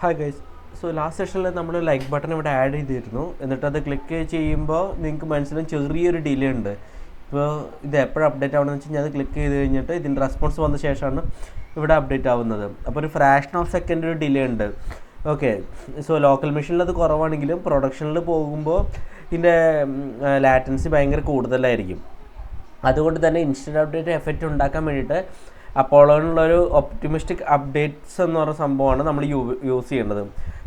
Hi guys. So last സെഷനിൽ നമ്മൾ like button ഇവിടെ ആഡ് ചെയ്തിരുന്നു. എന്നിട്ട് അത് ക്ലിക്ക് ചെയ്യുമ്പോൾ നിങ്ങൾക്ക് മനസ്സിലും ചെറിയൊരു ഡിലേ ഉണ്ട്. ഇപ്പോൾ ഇത് എപ്പോഴും അപ്ഡേറ്റ് ആവണമെന്ന് വെച്ച് കഴിഞ്ഞാൽ അത് ക്ലിക്ക് ചെയ്ത് കഴിഞ്ഞിട്ട് ഇതിൻ്റെ റെസ്പോൺസ് വന്ന ശേഷമാണ് ഇവിടെ അപ്ഡേറ്റ് ആവുന്നത്. അപ്പോൾ ഒരു ഫ്രാക്ഷൻ ഓഫ് സെക്കൻഡ് ഒരു ഡിലേ ഉണ്ട്. ഓക്കെ, സോ ലോക്കൽ മെഷീനിൽ അത് കുറവാണെങ്കിലും പ്രൊഡക്ഷനിൽ പോകുമ്പോൾ ഇതിൻ്റെ ലാറ്റൻസി ഭയങ്കര കൂടുതലായിരിക്കും. അതുകൊണ്ട് തന്നെ ഇൻസ്റ്റൻറ്റ് അപ്ഡേറ്റ് എഫക്റ്റ് ഉണ്ടാക്കാൻ വേണ്ടിയിട്ട് അപ്പോളോയിലുള്ളൊരു ഒപ്റ്റിമിസ്റ്റിക് അപ്ഡേറ്റ്സ് എന്ന് പറയുന്ന സംഭവമാണ് നമ്മൾ യൂസ് ചെയ്യേണ്ടത്.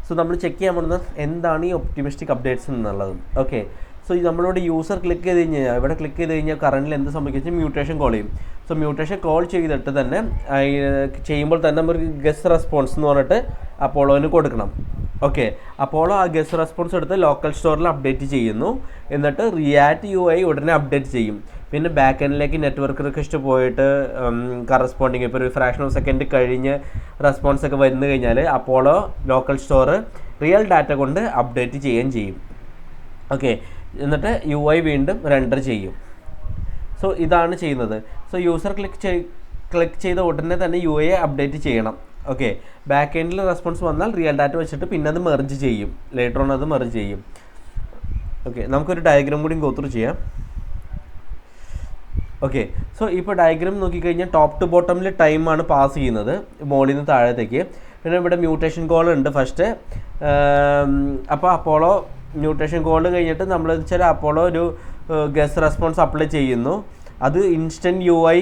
സോ നമ്മൾ ചെക്ക് ചെയ്യാൻ പോകുന്നത് എന്താണ് ഈ ഒപ്റ്റിമിസ്റ്റിക് അപ്ഡേറ്റ്സ് എന്നുള്ളത്. ഓക്കെ, സോ നമ്മളിവിടെ യൂസർ ക്ലിക്ക് ചെയ്ത് കഴിഞ്ഞാൽ ഇവിടെ ക്ലിക്ക് ചെയ്ത് കഴിഞ്ഞാൽ കറണ്ടിൽ എന്ത് സംഭവിക്കും, മ്യൂട്ടേഷൻ കോൾ ചെയ്യും. സോ മ്യൂട്ടേഷൻ കോൾ ചെയ്തിട്ട് തന്നെ ചെയ്യുമ്പോൾ തന്നെ നമുക്ക് ഗസ്റ്റ് റെസ്പോൺസ് എന്ന് പറഞ്ഞിട്ട് അപ്പോളോന് കൊടുക്കണം. ഓക്കെ, അപ്പോളോ ആ ഗസ്റ്റ് റെസ്പോൺസ് എടുത്ത് ലോക്കൽ സ്റ്റോറിൽ അപ്ഡേറ്റ് ചെയ്യുന്നു. എന്നിട്ട് റിയാക്ട് UI ഉടനെ അപ്ഡേറ്റ് ചെയ്യും. പിന്നെ ബാക്ക് എൻഡിലേക്ക് നെറ്റ്വർക്ക് റിക്വസ്റ്റ് പോയിട്ട് കറസ്പോണ്ടിങ് ഇപ്പോൾ ഒരു ഫ്രാക്ഷൻ ഓഫ് സെക്കൻഡ് കഴിഞ്ഞ് റെസ്പോൺസ് ഒക്കെ വന്നു കഴിഞ്ഞാൽ Apollo local store real data കൊണ്ട് അപ്ഡേറ്റ് ചെയ്യുകയും ചെയ്യും. ഓക്കെ, എന്നിട്ട് UI വീണ്ടും റെൻഡർ ചെയ്യും. സോ ഇതാണ് ചെയ്യുന്നത്. സോ യൂസർ ക്ലിക്ക് ചെയ്ത ഉടനെ തന്നെ UI അപ്ഡേറ്റ് ചെയ്യണം. ഓക്കെ, ബാക്ക് എൻഡിൽ റെസ്പോൺസ് വന്നാൽ റിയൽ ഡാറ്റ വെച്ചിട്ട് പിന്നെ അത് മെർജ് ചെയ്യും. ലേറ്റർ ഓൺ അത് മെർജ് ചെയ്യും. ഓക്കെ, നമുക്കൊരു ഡയഗ്രാം കൂടി ഗോത്രൂ ചെയ്യാം. ഓക്കെ, സോ ഇപ്പോൾ ഡയഗ്രാം നോക്കിക്കഴിഞ്ഞാൽ ടോപ്പ് ടു ബോട്ടമിൽ ടൈമാണ് പാസ് ചെയ്യുന്നത് മോളിൽ നിന്ന് താഴത്തേക്ക്. പിന്നെ ഇവിടെ മ്യൂട്ടേഷൻ കോൾ ഉണ്ട് ഫസ്റ്റ്. അപ്പോൾ അപ്പോളോ മ്യൂട്ടേഷൻ കോൾ കഴിഞ്ഞിട്ട് നമ്മൾ വെച്ചാൽ അപ്പോളോ ഒരു ഗസ്റ്റ് റെസ്പോൺസ് അപ്ലൈ ചെയ്യുന്നു. അത് ഇൻസ്റ്റൻറ്റ് UI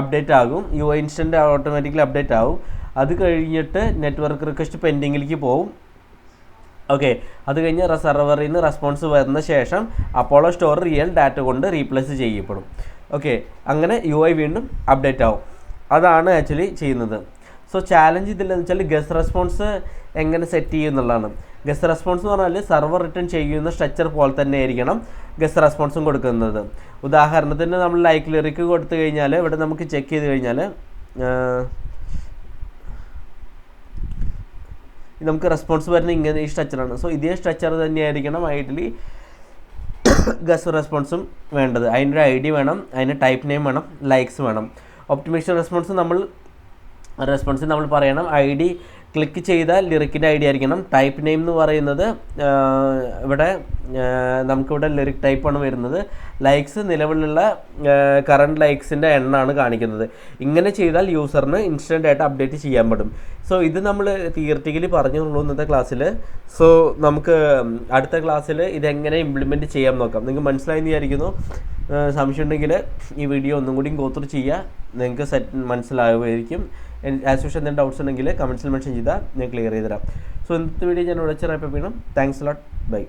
അപ്ഡേറ്റ് ആകും. UI ഇൻസ്റ്റൻറ്റ് ഓട്ടോമാറ്റിക്കലി അപ്ഡേറ്റ് ആകും. അത് കഴിഞ്ഞിട്ട് നെറ്റ്വർക്ക് റിക്വസ്റ്റ് പെൻഡിങ്ങിലേക്ക് പോകും. ഓക്കെ, അത് കഴിഞ്ഞ് സെർവറിൽ നിന്ന് റെസ്പോൺസ് വരുന്ന ശേഷം അപ്പോളോ സ്റ്റോർ റിയൽ ഡാറ്റ കൊണ്ട് റീപ്ലേസ് ചെയ്യപ്പെടും. ഓക്കെ, അങ്ങനെ UI വീണ്ടും അപ്ഡേറ്റ് ആവും. അതാണ് ആക്ച്വലി ചെയ്യുന്നത്. സോ ചാലഞ്ച് ഇതിലെന്ന് വെച്ചാൽ ഗസ്റ്റ് റെസ്പോൺസ് എങ്ങനെ സെറ്റ് ചെയ്യുന്നുള്ളതാണ്. ഗസ്റ്റ് റെസ്പോൺസ് എന്ന് പറഞ്ഞാൽ സെർവർ റിട്ടേൺ ചെയ്യുന്ന സ്ട്രക്ചർ പോലെ തന്നെ ആയിരിക്കണം ഗസ്റ്റ് റെസ്പോൺസും കൊടുക്കുന്നത്. ഉദാഹരണത്തിന് നമ്മൾ ലൈക്ക് ലിറിക്ക് കൊടുത്തു കഴിഞ്ഞാൽ ഇവിടെ നമുക്ക് ചെക്ക് ചെയ്ത് കഴിഞ്ഞാൽ നമുക്ക് റെസ്പോൺസ് വരുന്ന ഇങ്ങനെ ഈ സ്ട്രക്ചറാണ്. സോ ഇതേ സ്ട്രക്ചർ തന്നെയായിരിക്കണം ഐഡിയലി ഗസ്റ്റ് റെസ്പോൺസും വേണ്ടത്. അതിൻ്റെ ID വേണം, അതിന് ടൈപ്പ് നെയിം വേണം, ലൈക്സ് വേണം. ഒപ്റ്റിമിസ്റ്റിക് റെസ്പോൺസിൽ നമ്മൾ പറയണം ID ക്ലിക്ക് ചെയ്താൽ ലിറിക്കിൻ്റെ ID ആയിരിക്കണം. ടൈപ്പ് നെയിം എന്ന് പറയുന്നത് ഇവിടെ നമുക്കിവിടെ ലിറിക് ടൈപ്പാണ് വരുന്നത്. ലൈക്സ് നിലവിലുള്ള കറണ്ട് ലൈക്സിൻ്റെ എണ്ണമാണ് കാണിക്കുന്നത്. ഇങ്ങനെ ചെയ്താൽ യൂസറിന് ഇൻസ്റ്റൻ്റ് ആയിട്ട് അപ്ഡേറ്റ് ചെയ്യാൻ പറ്റും. സോ ഇത് നമ്മൾ തിയറിറ്റിക്കലി പറഞ്ഞുള്ളൂ ഇന്നത്തെ ക്ലാസ്സിൽ. സോ നമുക്ക് അടുത്ത ക്ലാസ്സിൽ ഇതെങ്ങനെ ഇംപ്ലിമെൻറ്റ് ചെയ്യാൻ നോക്കാം. നിങ്ങൾക്ക് മനസ്സിലായെന്ന് വിചാരിക്കുന്നു. സംശയം ഉണ്ടെങ്കിൽ ഈ വീഡിയോ ഒന്നും കൂടി ഗോത്രൂ ചെയ്യുക, നിങ്ങൾക്ക് മനസ്സിലാവുമായിരിക്കും. ആസ് യൂഷ്വൽ എന്തെങ്കിലും ഡൗട്ട്സ് ഉണ്ടെങ്കിൽ കമൻസിൽ മെൻഷൻ ചെയ്താൽ ഞാൻ ക്ലിയർ ചെയ്ത് തരാം. സോ ഇന്നത്തെ വീഡിയോ ഞാൻ വിളിച്ച റാപ്പ് ചെയ്യണം. Thanks lot. ബൈ.